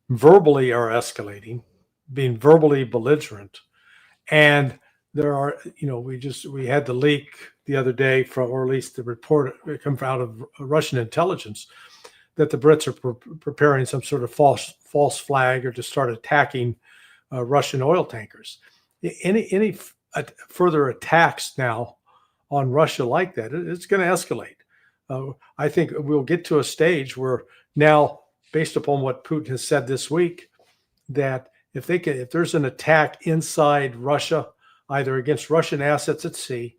[SPEAKER 2] verbally are escalating, being verbally belligerent, and there are, we had the leak the other day, or at least the report come out of Russian intelligence, that the Brits are preparing some sort of false flag or to start attacking Russian oil tankers. Any further attacks now on Russia like that, it's going to escalate. I think we'll get to a stage where now, based upon what Putin has said this week, that if there's an attack inside Russia, either against Russian assets at sea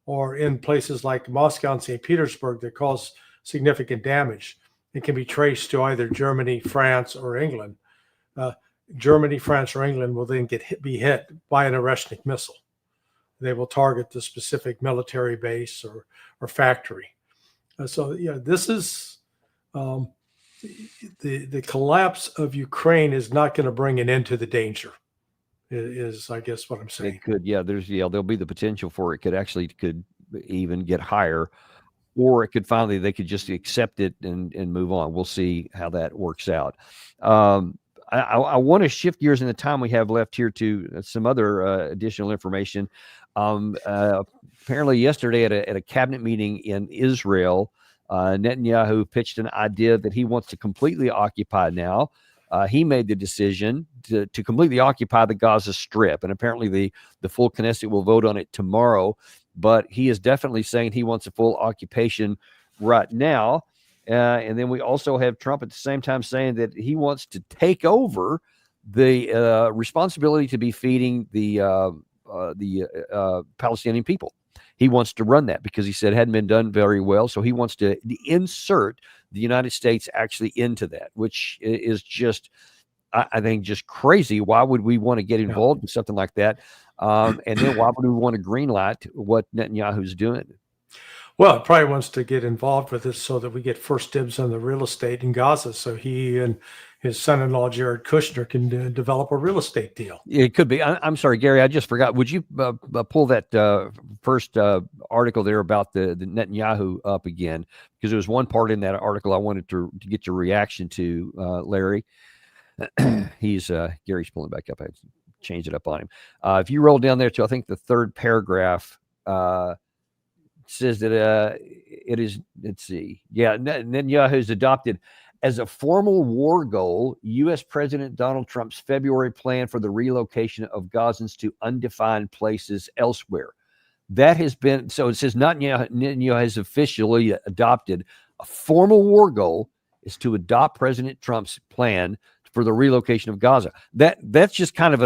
[SPEAKER 2] or in places like Moscow and St. Petersburg that cause significant damage, it can be traced to either Germany, France, or England. Germany, France, or England will then be hit by an Oreshnik missile. They will target the specific military base or factory. So this is the collapse of Ukraine is not going to bring an end to the danger. Is I guess what I'm saying.
[SPEAKER 1] It could, there'll be the potential for it could even get higher, or it could finally they could just accept it and move on. We'll see how that works out. I want to shift gears in the time we have left here to some other additional information. Apparently yesterday at a cabinet meeting in Israel, Netanyahu pitched an idea that he wants to completely occupy now. He made the decision to completely occupy the Gaza Strip, and apparently the full Knesset will vote on it tomorrow. But he is definitely saying he wants a full occupation right now. And then we also have Trump at the same time saying that he wants to take over the responsibility to be feeding the Palestinian people. He wants to run that because he said it hadn't been done very well. So he wants to insert the United States actually into that, which is just, I think, just crazy. Why would we want to get involved in something like that? And then why would we want to greenlight what Netanyahu's doing?
[SPEAKER 2] Well, it probably wants to get involved with this so that we get first dibs on the real estate in Gaza, so he and his son-in-law Jared Kushner can develop a real estate deal.
[SPEAKER 1] It could be. I'm sorry, Gary, I just forgot. Would you pull that first article there about the Netanyahu up again? Because there was one part in that article I wanted to get your reaction to, Larry. Gary's pulling back up. I changed it up on him. If you roll down there to, I think, the third paragraph, says that it is, let's see. Yeah, Netanyahu's adopted as a formal war goal U.S. President Donald Trump's February plan for the relocation of Gazans to undefined places elsewhere. That has been, so it says Netanyahu has officially adopted a formal war goal is to adopt President Trump's plan for the relocation of Gaza. That's just kind of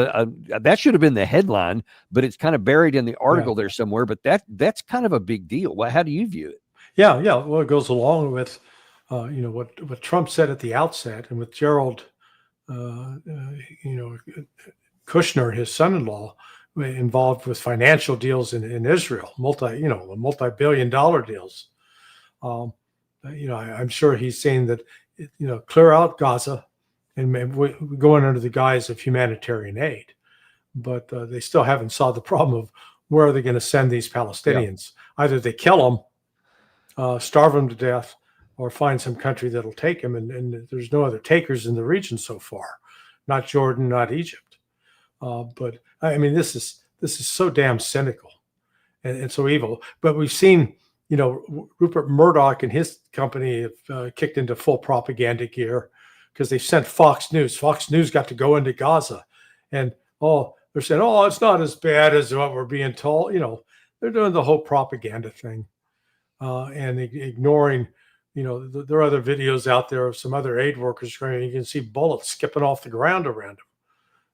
[SPEAKER 1] that should have been the headline, but it's kind of buried in the article there somewhere. But that's kind of a big deal. How do you view it?
[SPEAKER 2] Yeah. Well, it goes along with what Trump said at the outset, and with Gerald, Kushner, his son-in-law, involved with financial deals in Israel, multi-billion-dollar deals. I'm sure he's saying that clear out Gaza. And we're going under the guise of humanitarian aid, but they still haven't solved the problem of where are they going to send these Palestinians. Either they kill them, starve them to death, or find some country that'll take them. And there's no other takers in the region so far, not Jordan, not Egypt. But I mean, this is so damn cynical and so evil. But we've seen, Rupert Murdoch and his company have kicked into full propaganda gear, because they sent Fox News. Fox News got to go into Gaza, and they're saying, it's not as bad as what we're being told. They're doing the whole propaganda thing, and ignoring, there are other videos out there of some other aid workers screaming. You can see bullets skipping off the ground around them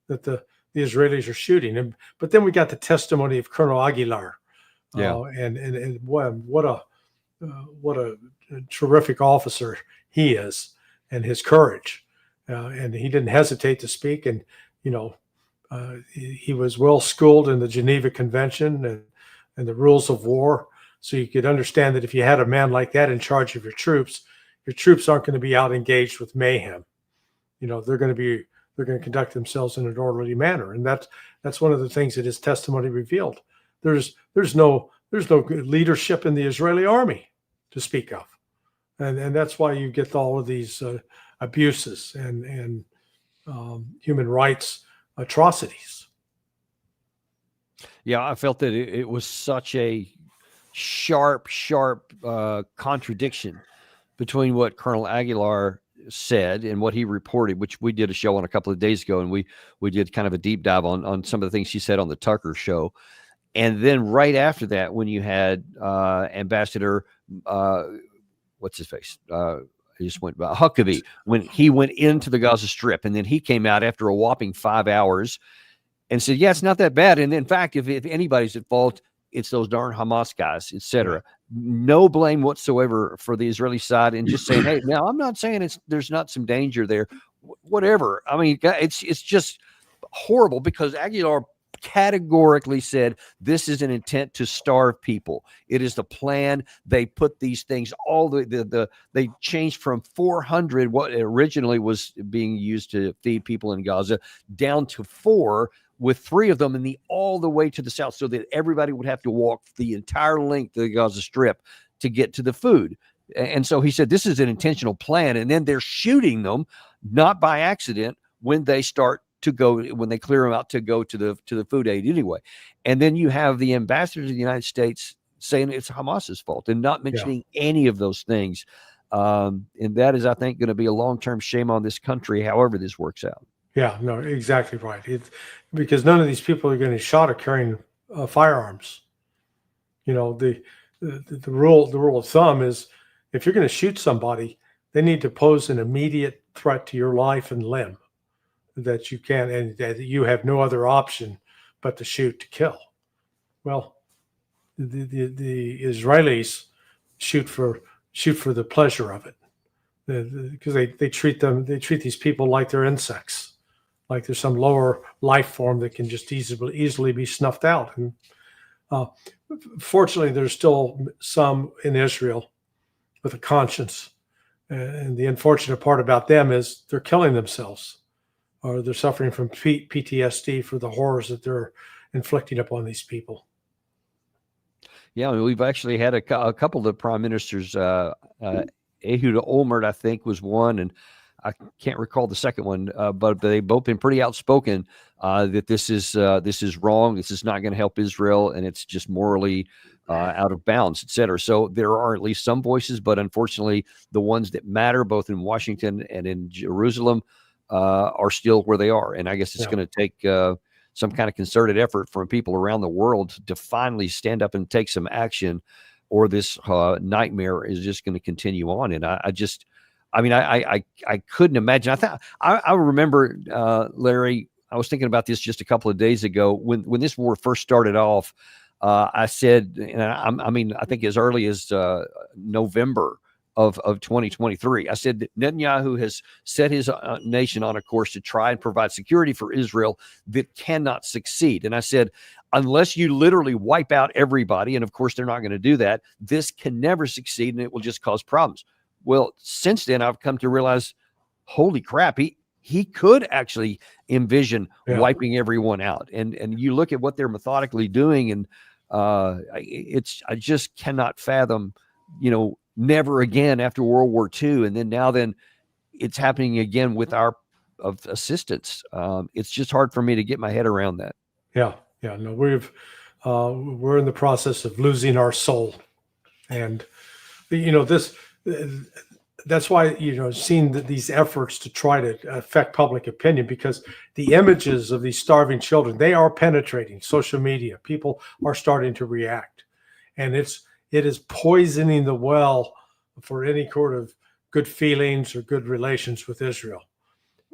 [SPEAKER 2] that the Israelis are shooting. But then we got the testimony of Colonel Aguilar, and what a terrific officer he is. And his courage, and he didn't hesitate to speak. And he was well schooled in the Geneva Convention and the rules of war, so you could understand that if you had a man like that in charge of your troops aren't going to be out engaged with mayhem. They're going to conduct themselves in an orderly manner, and that's one of the things that his testimony revealed. There's no leadership in the Israeli army to speak of. And that's why you get all of these abuses and human rights atrocities.
[SPEAKER 1] Yeah, I felt that it was such a sharp contradiction between what Colonel Aguilar said and what he reported, which we did a show on a couple of days ago, and we did kind of a deep dive on some of the things he said on the Tucker show. And then right after that, when you had Ambassador, what's his face? He just went by Huckabee, when he went into the Gaza Strip, and then he came out after a whopping 5 hours and said, yeah, it's not that bad. And in fact, if anybody's at fault, it's those darn Hamas guys, etc. No blame whatsoever for the Israeli side, and just saying, hey, now I'm not saying there's not some danger there, whatever. I mean, it's just horrible, because Aguilar categorically said this is an intent to starve people. It is the plan. They put these things, all they changed from 400, what originally was being used to feed people in Gaza, down to 4, with 3 of them all the way to the south, so that everybody would have to walk the entire length of the Gaza Strip to get to the food. And so he said this is an intentional plan, and then they're shooting them, not by accident, when they clear them out to go to the food aid anyway. And then you have the ambassador to the United States saying it's Hamas's fault and not mentioning any of those things. And that is, I think, going to be a long-term shame on this country, however this works out.
[SPEAKER 2] Yeah, no, exactly right. It's because none of these people are getting shot or carrying firearms. You know, the rule of thumb is, if you're going to shoot somebody, they need to pose an immediate threat to your life and limb, that you can, and that you have no other option but to shoot to kill. Well, the Israelis shoot for the pleasure of it, because they treat these people like they're insects, like there's some lower life form that can just easily be snuffed out. And fortunately, there's still some in Israel with a conscience, and the unfortunate part about them is they're killing themselves, or they're suffering from PTSD for the horrors that they're inflicting upon these people.
[SPEAKER 1] Yeah, we've actually had a couple of the prime ministers. Ehud Olmert, I think, was one, and I can't recall the second one, but they've both been pretty outspoken that this is wrong. This is not going to help Israel, and it's just morally out of bounds, et cetera. So there are at least some voices, but unfortunately, the ones that matter, both in Washington and in Jerusalem, are still where they are. And I guess it's going to take some kind of concerted effort from people around the world to finally stand up and take some action, or this nightmare is just going to continue on. And I couldn't imagine. I remember, Larry, I was thinking about this just a couple of days ago when this war first started off. I said, and I think as early as November of 2023, I said that Netanyahu has set his nation on a course to try and provide security for Israel that cannot succeed. And I said, unless you literally wipe out everybody, and of course they're not going to do that, this can never succeed, and it will just cause problems. Well, since then, I've come to realize, holy crap, he could actually envision wiping everyone out. And you look at what they're methodically doing, and I just cannot fathom, never again after World War II. And then it's happening again with our assistance. It's just hard for me to get my head around that.
[SPEAKER 2] Yeah. No, we're in the process of losing our soul, and that's why seeing these efforts to try to affect public opinion, because the images of these starving children, they are penetrating social media. People are starting to react, and it is poisoning the well for any sort of good feelings or good relations with Israel.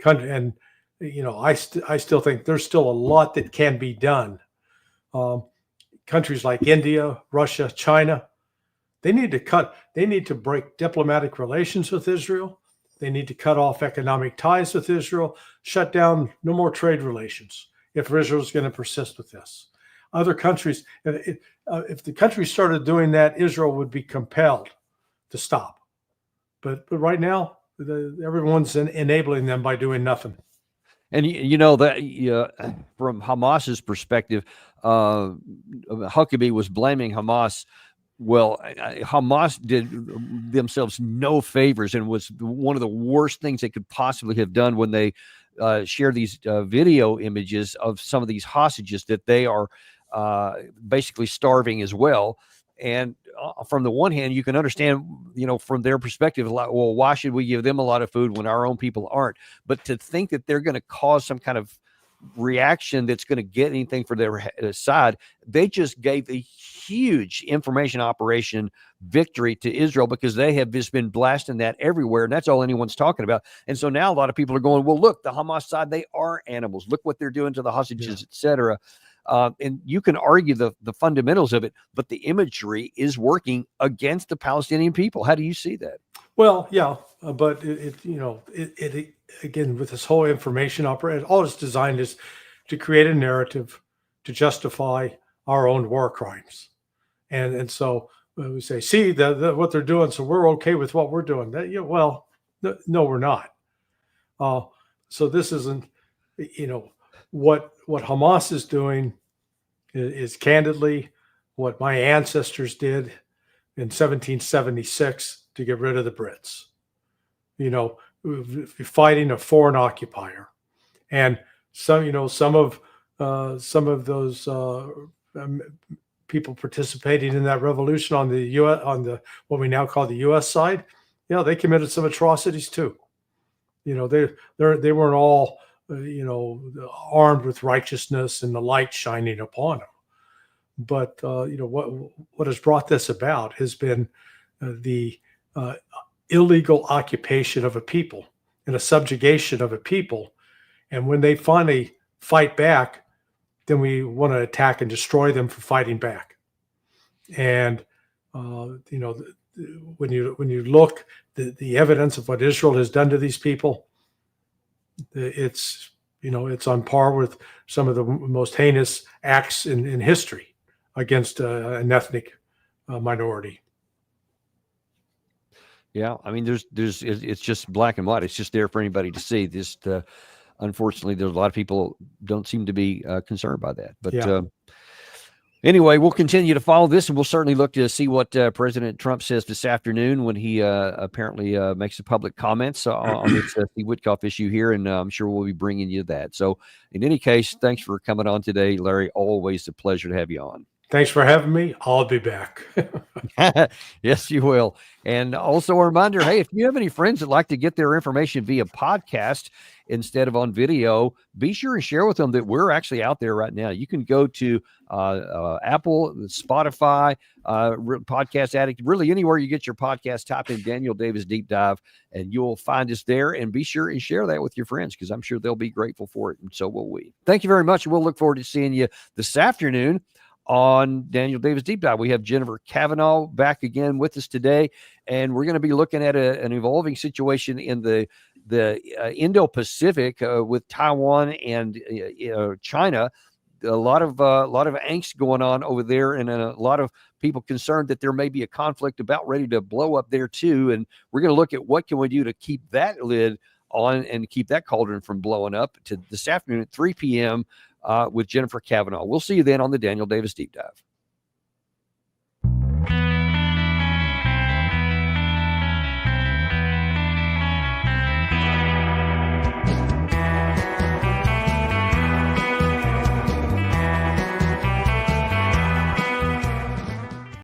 [SPEAKER 2] And I still think there's still a lot that can be done. Countries like India, Russia, China, they need to break diplomatic relations with Israel. They need to cut off economic ties with Israel, shut down, no more trade relations if Israel is going to persist with this. Other countries, if the countries started doing that, Israel would be compelled to stop. But right now, everyone's enabling them by doing nothing.
[SPEAKER 1] And that from Hamas's perspective, Huckabee was blaming Hamas. Well, Hamas did themselves no favors, and was one of the worst things they could possibly have done when they share these video images of some of these hostages that they are basically starving as well. And from the one hand, you can understand, from their perspective, like, well, why should we give them a lot of food when our own people aren't? But to think that they're going to cause some kind of reaction that's going to get anything for their side, they just gave a huge information operation victory to Israel, because they have just been blasting that everywhere, and that's all anyone's talking about. And so now a lot of people are going, well, look, the Hamas side, they are animals. Look what they're doing to the hostages, etc. And you can argue the fundamentals of it, but the imagery is working against the Palestinian people. How do you see that?
[SPEAKER 2] Well, yeah, but it again, with this whole information operation, all it's designed is to create a narrative to justify our own war crimes, and so we say, see what they're doing, so we're okay with what we're doing. No, we're not. So this isn't, what Hamas is doing is candidly what my ancestors did in 1776 to get rid of the Brits. Fighting a foreign occupier, and some of those people participating in that revolution on the U.S. on the what we now call the U.S. side, they committed some atrocities too. They weren't all armed with righteousness and the light shining upon them. But what has brought this about has been the illegal occupation of a people and a subjugation of a people. And when they finally fight back, then we want to attack and destroy them for fighting back. And when you look the evidence of what Israel has done to these people, it's on par with some of the most heinous acts in history against an ethnic minority.
[SPEAKER 1] Yeah, I mean, it's just black and white. It's just there for anybody to see. Unfortunately, there's a lot of people don't seem to be concerned by that. But anyway, we'll continue to follow this, and we'll certainly look to see what President Trump says this afternoon when he apparently makes a public comments on this Witkoff issue here, and I'm sure we'll be bringing you that. So in any case, thanks for coming on today, Larry. Always a pleasure to have you on.
[SPEAKER 2] Thanks for having me. I'll be back.
[SPEAKER 1] Yes, you will. And also a reminder, hey, if you have any friends that like to get their information via podcast instead of on video, be sure and share with them that we're actually out there right now. You can go to Apple, Spotify, Podcast Addict, really anywhere you get your podcast, type in Daniel Davis Deep Dive, and you'll find us there. And be sure and share that with your friends, because I'm sure they'll be grateful for it, and so will we. Thank you very much, and we'll look forward to seeing you this afternoon on Daniel Davis Deep Dive. We have Jennifer Kavanaugh back again with us today, and we're going to be looking at an evolving situation in the Indo-Pacific with Taiwan and China. A lot of angst going on over there, and a lot of people concerned that there may be a conflict about ready to blow up there too. And we're going to look at what can we do to keep that lid on and keep that cauldron from blowing up to this afternoon at 3 p.m. With Jennifer Kavanaugh. We'll see you then on the Daniel Davis Deep Dive.